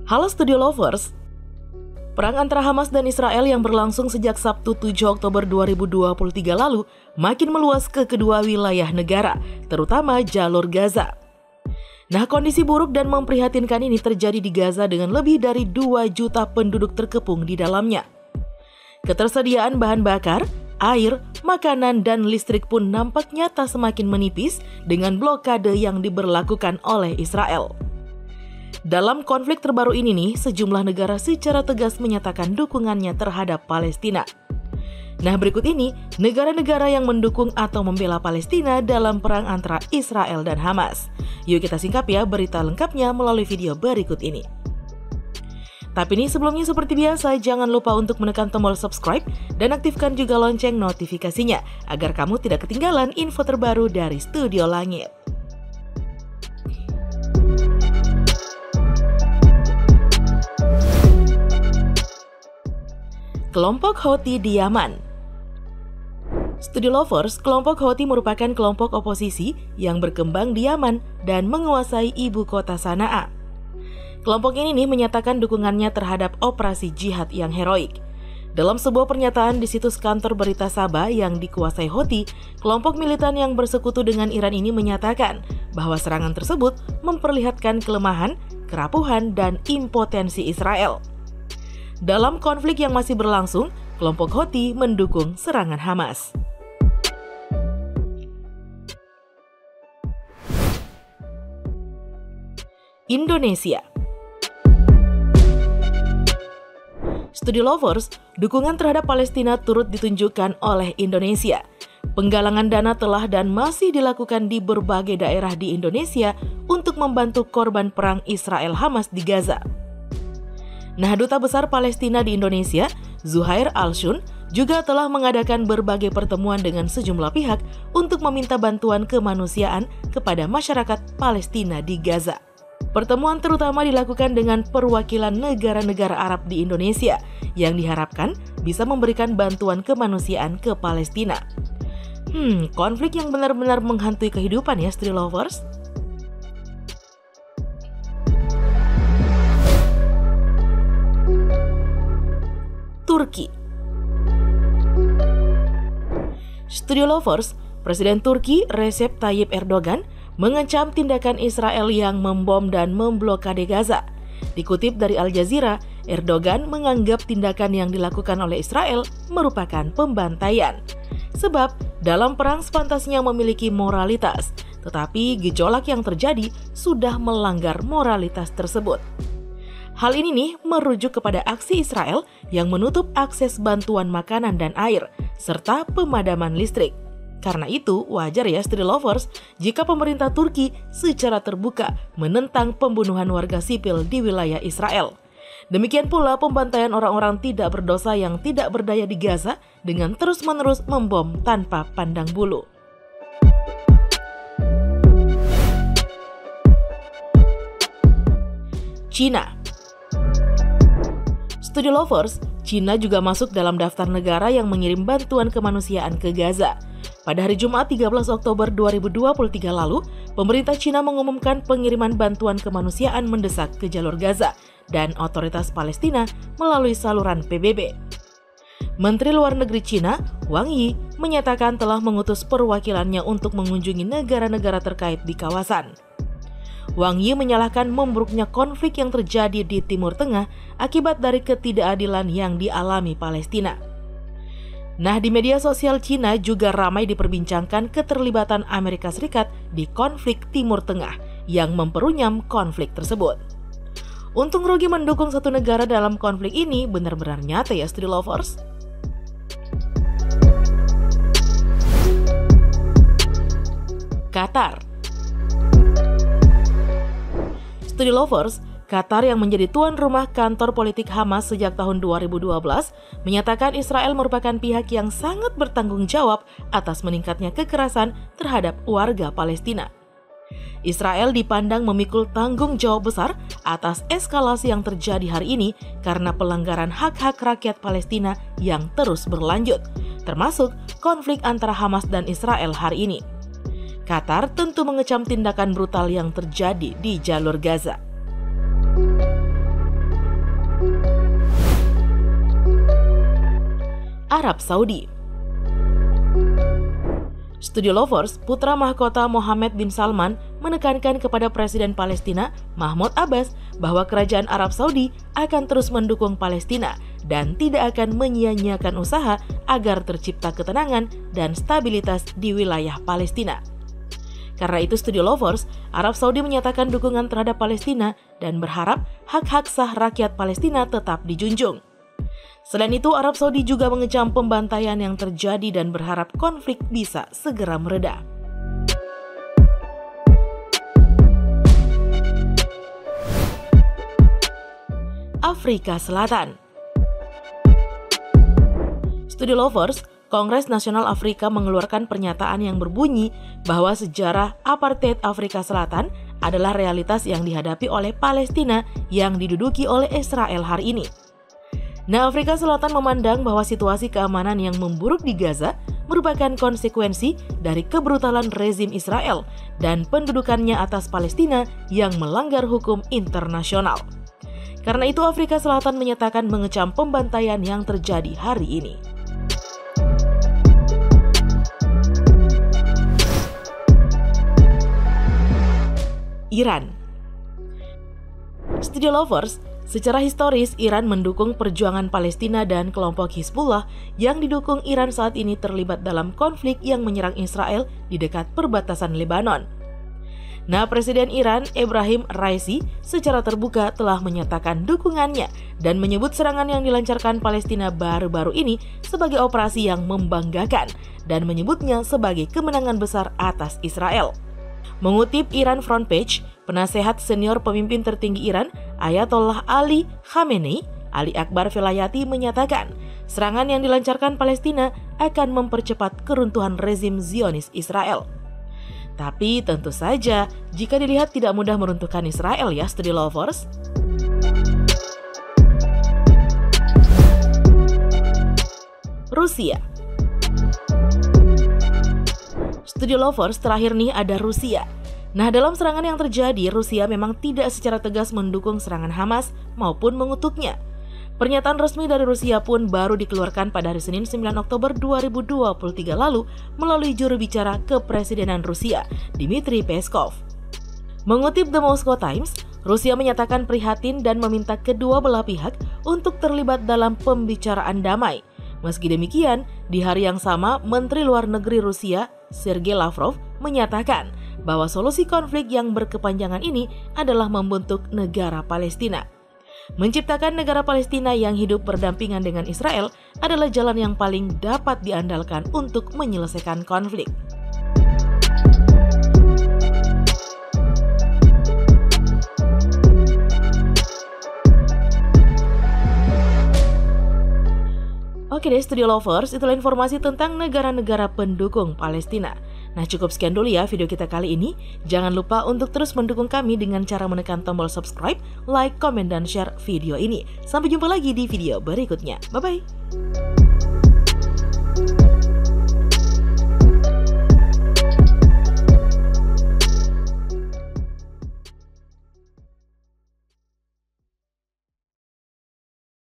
Halo Studio Lovers. Perang antara Hamas dan Israel yang berlangsung sejak Sabtu 7 Oktober 2023 lalu makin meluas ke kedua wilayah negara, terutama jalur Gaza. Nah, kondisi buruk dan memprihatinkan ini terjadi di Gaza dengan lebih dari 2 juta penduduk terkepung di dalamnya. Ketersediaan bahan bakar, air, makanan, dan listrik pun nampak nyata semakin menipis dengan blokade yang diberlakukan oleh Israel. Dalam konflik terbaru ini nih, sejumlah negara secara tegas menyatakan dukungannya terhadap Palestina. Nah, berikut ini negara-negara yang mendukung atau membela Palestina dalam perang antara Israel dan Hamas. Yuk kita singkap ya berita lengkapnya melalui video berikut ini. Tapi nih sebelumnya seperti biasa, jangan lupa untuk menekan tombol subscribe dan aktifkan juga lonceng notifikasinya agar kamu tidak ketinggalan info terbaru dari Studio Langit. Kelompok Houthi di Yaman. Studio Lovers, kelompok Houthi merupakan kelompok oposisi yang berkembang di Yaman dan menguasai ibu kota Sanaa. Kelompok ini menyatakan dukungannya terhadap operasi jihad yang heroik. Dalam sebuah pernyataan di situs kantor berita Saba yang dikuasai Houthi, kelompok militan yang bersekutu dengan Iran ini menyatakan bahwa serangan tersebut memperlihatkan kelemahan, kerapuhan, dan impotensi Israel. Dalam konflik yang masih berlangsung, kelompok Houthi mendukung serangan Hamas. Indonesia. Studio Lovers, dukungan terhadap Palestina turut ditunjukkan oleh Indonesia. Penggalangan dana telah dan masih dilakukan di berbagai daerah di Indonesia untuk membantu korban perang Israel-Hamas di Gaza. Nah, Duta Besar Palestina di Indonesia, Zuhair Al-Shun, juga telah mengadakan berbagai pertemuan dengan sejumlah pihak untuk meminta bantuan kemanusiaan kepada masyarakat Palestina di Gaza. Pertemuan terutama dilakukan dengan perwakilan negara-negara Arab di Indonesia yang diharapkan bisa memberikan bantuan kemanusiaan ke Palestina. Konflik yang benar-benar menghantui kehidupan ya, Studio Lovers. Turki. Studio Lovers, Presiden Turki Recep Tayyip Erdogan mengancam tindakan Israel yang membom dan memblokade Gaza. Dikutip dari Al Jazeera, Erdogan menganggap tindakan yang dilakukan oleh Israel merupakan pembantaian. Sebab dalam perang sepantasnya memiliki moralitas, tetapi gejolak yang terjadi sudah melanggar moralitas tersebut. Hal ini merujuk kepada aksi Israel yang menutup akses bantuan makanan dan air, serta pemadaman listrik. Karena itu, wajar ya Studio Lovers jika pemerintah Turki secara terbuka menentang pembunuhan warga sipil di wilayah Israel. Demikian pula pembantaian orang-orang tidak berdosa yang tidak berdaya di Gaza dengan terus-menerus membom tanpa pandang bulu. Cina. Studio Lovers, Cina juga masuk dalam daftar negara yang mengirim bantuan kemanusiaan ke Gaza. Pada hari Jumat 13 Oktober 2023 lalu, pemerintah Cina mengumumkan pengiriman bantuan kemanusiaan mendesak ke jalur Gaza dan otoritas Palestina melalui saluran PBB. Menteri Luar Negeri Cina, Wang Yi, menyatakan telah mengutus perwakilannya untuk mengunjungi negara-negara terkait di kawasan. Wang Yi menyalahkan memburuknya konflik yang terjadi di Timur Tengah akibat dari ketidakadilan yang dialami Palestina. Nah, di media sosial Cina juga ramai diperbincangkan keterlibatan Amerika Serikat di konflik Timur Tengah yang memperunyam konflik tersebut. Untung rugi mendukung satu negara dalam konflik ini benar-benar nyata ya Studio Lovers. Qatar. Studio Lovers, Qatar yang menjadi tuan rumah kantor politik Hamas sejak tahun 2012 menyatakan Israel merupakan pihak yang sangat bertanggung jawab atas meningkatnya kekerasan terhadap warga Palestina. Israel dipandang memikul tanggung jawab besar atas eskalasi yang terjadi hari ini karena pelanggaran hak-hak rakyat Palestina yang terus berlanjut, termasuk konflik antara Hamas dan Israel hari ini. Qatar tentu mengecam tindakan brutal yang terjadi di jalur Gaza. Arab Saudi. Studio Lovers, putra mahkota Mohammed bin Salman menekankan kepada Presiden Palestina Mahmud Abbas bahwa kerajaan Arab Saudi akan terus mendukung Palestina dan tidak akan menyia-nyiakan usaha agar tercipta ketenangan dan stabilitas di wilayah Palestina. Karena itu Studio Lovers, Arab Saudi menyatakan dukungan terhadap Palestina dan berharap hak-hak sah rakyat Palestina tetap dijunjung. Selain itu, Arab Saudi juga mengecam pembantaian yang terjadi dan berharap konflik bisa segera mereda. Afrika Selatan. Studio Lovers, Kongres Nasional Afrika mengeluarkan pernyataan yang berbunyi bahwa sejarah apartheid Afrika Selatan adalah realitas yang dihadapi oleh Palestina yang diduduki oleh Israel hari ini. Nah, Afrika Selatan memandang bahwa situasi keamanan yang memburuk di Gaza merupakan konsekuensi dari kebrutalan rezim Israel dan pendudukannya atas Palestina yang melanggar hukum internasional. Karena itu, Afrika Selatan menyatakan mengecam pembantaian yang terjadi hari ini. Iran. Studio Lovers, secara historis, Iran mendukung perjuangan Palestina dan kelompok Hizbullah yang didukung Iran saat ini terlibat dalam konflik yang menyerang Israel di dekat perbatasan Lebanon. Nah, Presiden Iran Ebrahim Raisi secara terbuka telah menyatakan dukungannya dan menyebut serangan yang dilancarkan Palestina baru-baru ini sebagai operasi yang membanggakan dan menyebutnya sebagai kemenangan besar atas Israel. Mengutip Iran Front Page, penasehat senior pemimpin tertinggi Iran, Ayatollah Ali Khamenei, Ali Akbar Velayati menyatakan, serangan yang dilancarkan Palestina akan mempercepat keruntuhan rezim Zionis Israel. Tapi tentu saja, jika dilihat tidak mudah meruntuhkan Israel ya, Studio Lovers. Rusia. Studio Lovers, terakhir nih ada Rusia. Nah, dalam serangan yang terjadi, Rusia memang tidak secara tegas mendukung serangan Hamas maupun mengutuknya. Pernyataan resmi dari Rusia pun baru dikeluarkan pada hari Senin 9 Oktober 2023 lalu melalui juru bicara kepresidenan Rusia, Dmitry Peskov. Mengutip The Moscow Times, Rusia menyatakan prihatin dan meminta kedua belah pihak untuk terlibat dalam pembicaraan damai. Meski demikian, di hari yang sama, Menteri Luar Negeri Rusia, Sergei Lavrov, menyatakan bahwa solusi konflik yang berkepanjangan ini adalah membentuk negara Palestina. Menciptakan negara Palestina yang hidup berdampingan dengan Israel adalah jalan yang paling dapat diandalkan untuk menyelesaikan konflik. Oke deh Studio Lovers, itulah informasi tentang negara-negara pendukung Palestina. Nah, cukup sekian dulu ya video kita kali ini. Jangan lupa untuk terus mendukung kami dengan cara menekan tombol subscribe, like, komen, dan share video ini. Sampai jumpa lagi di video berikutnya. Bye-bye!